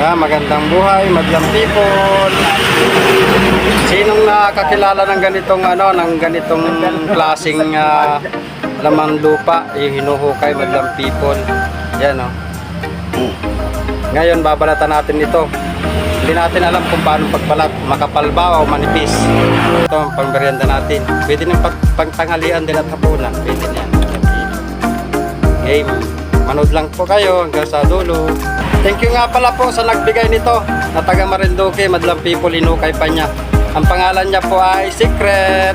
Magandang buhay, madlang people. Sinong nakakilala ng ganitong klaseng laman lupa, yung hinuhukay, madlang people. Yan oh. Ngayon babalatan natin ito. Hindi natin alam kung paano pagbalat, makapal ba o manipis. Ito ang pangmerienda natin. Pwede ng pagtanghalian din at hapunan. Pwede niyan. Game. Manood lang po kayo hanggang sa dulo. Thank you nga pala po sa nagbigay nito na taga Marinduque, madlang people, hinukay pa niya. Ang pangalan niya po ay Secret.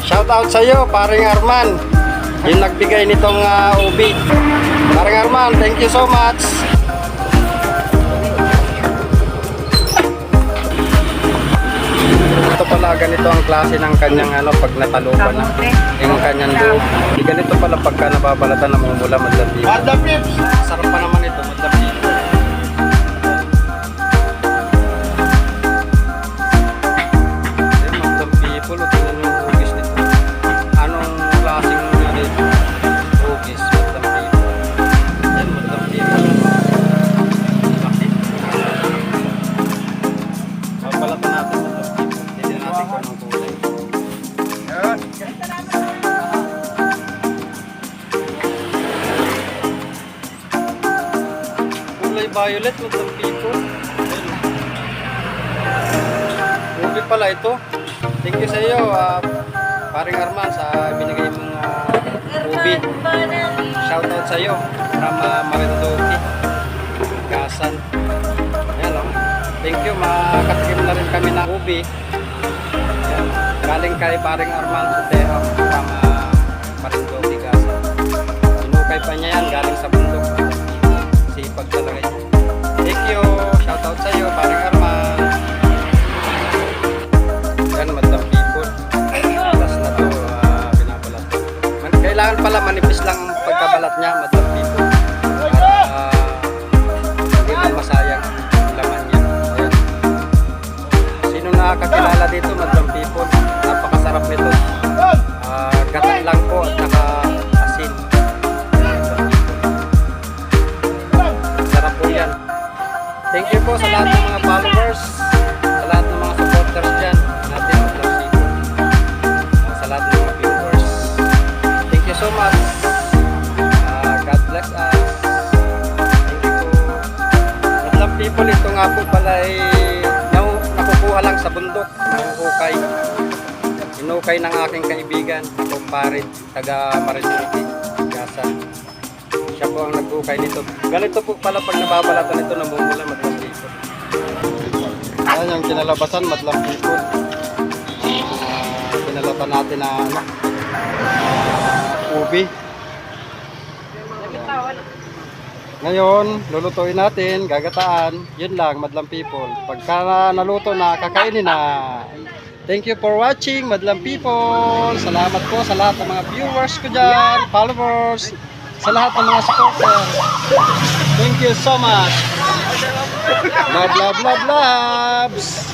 Shout out sa iyo, paring Arman. Yung nagbigay nitong ubi. Paring Arman, thank you so much. Ito pala, ganito ang klase ng kanyang pag natalupan na. Yung kanyang loob. Ganito pala pagka nababalatan na mumula, madlang people. Sarap pa naman ito, madlang people. Ayan, madlang people. Tingnan yung hugis nito. Anong klaseng hugis, madlang people. Ayan, madlang people. Laki. Babalatan natin, madlang people. Hindi natin kung anong kulay. Kulay violet, madlang people. Ubi pala ito. Thank you sa iyo, paring Arman, sa binigay mong ubi. Shout out sa iyo from Marinduque, Gasan. Ayan o. Thank you, makatikim na rin kami ng ubi. Ayan. Galing kay paring Arman Sotero from Marinduque, Gasan. Sinukay pa niya yan, galing sa bundok. Sipag talaga yun. Thank you, shout out sa iyo, paring Arman. Yan, madlang people. Tapos na ito, binabalat. Kailangan pala manipis lang pagkabalat niya, madlang people. At hindi na masayang ang laman niya. Ayan. Sino nakakakilala dito, madlang people? Napakasarap nito. Gata lang po at naka-asin. Sarap po yan. Thank you po sa lahat ng mga followers, sa lahat ng mga supporters dyan natin, madlang people. Sa lahat ng mga viewers. Thank you so much. God bless us. Thank you po. Madlang people, ito nga po pala ay nakukuha lang sa bundok ng hukay. Hinukay ng aking kaibigan, kumpare, taga Marinduque, Gasan. Siya po ang naghukay nito. Ganito po pala pag nababalatan ito, namumula, madlang people. Ayan yung kinalabasan, madlang people. Kinalatan natin na ubi. Ngayon, lulutuin natin, gagataan. Yun lang, madlang people. Pagka naluto na, kakainin na. Thank you for watching, madlang people. Salamat po sa lahat ng mga viewers ko dyan, followers, sa lahat ng mga supporters. Thank you so much. Love, love, love, loves.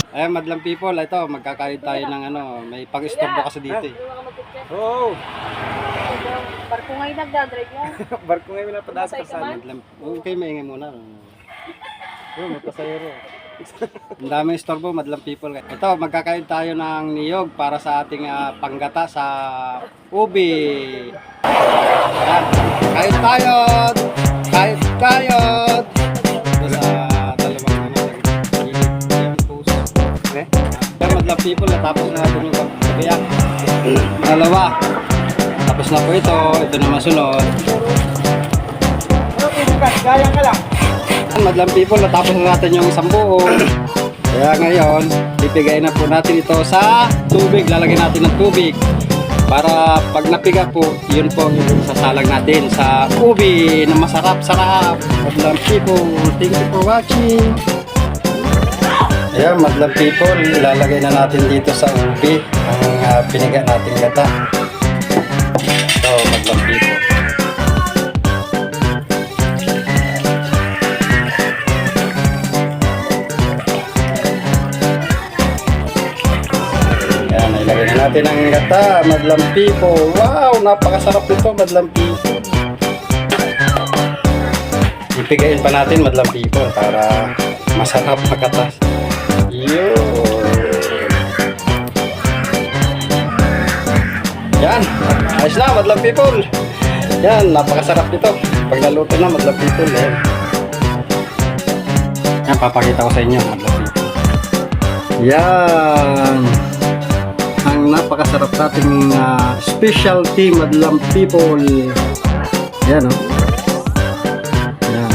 Ayan, madlang people, ito, magkakain tayo ng may pang-istorbo kasi dito eh. Oh! Barko ngayon nagdadrive yan. Barko ngayon napadasa ka sa madlang. Okay, maingay muna. Oh, may pasayero. Ang daming istorbo, madlang people. Ito, magkakain tayo ng niyog para sa ating panggata sa ubi. Ayan, kain tayo! Kain tayo! Ito sa dalawang gilid post. Okay? Ayan, madlang people, natapos na natin yung kabiyak. Dalawa. Tapos na po ito na masunod. Gaya ka lang. Madlang people, natapos na natin yung isang buo. Kaya ngayon, bibigay na po natin ito sa tubig. Lalagyan natin ng tubig. Para pag napiga po, yun po yung sasalang natin sa ubi na masarap-sarap. Madlang people, thank you for watching. Ayan, madlang people, ilalagay na natin dito sa ubi ang piniga natin gata. Ito, madlang people. Ayan, ilagay na natin ang gata, madlang people. Wow, napakasarap nito, madlang people. Ipigayin pa natin madlang people para masarap makatas. Yun. Yan, ayos na madlang people. Yan, napakasarap nito. Pag naluto na madlang people. Yan. Yan, papakita ko sa inyo madlang people. Yan. Ang napakasarap nating specialty madlang people. Yan, oh. Yan.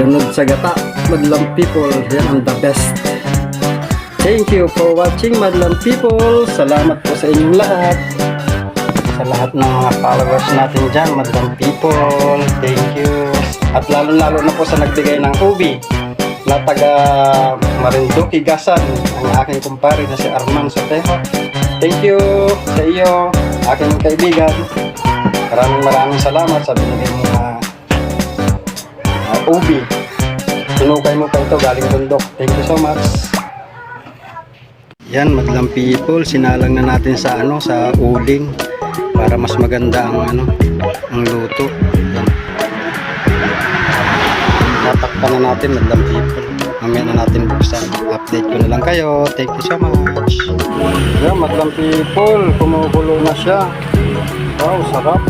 Lunod sa gata, madlang people. Yan ang the best. Thank you for watching madlang people. Salamat po sa inyong lahat. Sa lahat ng mga followers natin dyan, madlang people. Thank you. At lalo-lalo na po sa nagbigay ng ubi na taga Marinduque, Gasan, ang aking kumpare na si Arman Sotejo. Thank you sa iyo, aking kaibigan. Maraming salamat sa binigay mo na ubi. Sinukay mo pa ito galing bundok. Thank you so much. Yan, madlang people, sinalang na natin sa sa uling para mas maganda ang ang luto. Yan. Tatakpan na natin madlang people. Mamaya na natin buksan. Update ko na lang kayo. Thank you so much. Yan, madlang people, kumukulo na siya. Wow, sarap.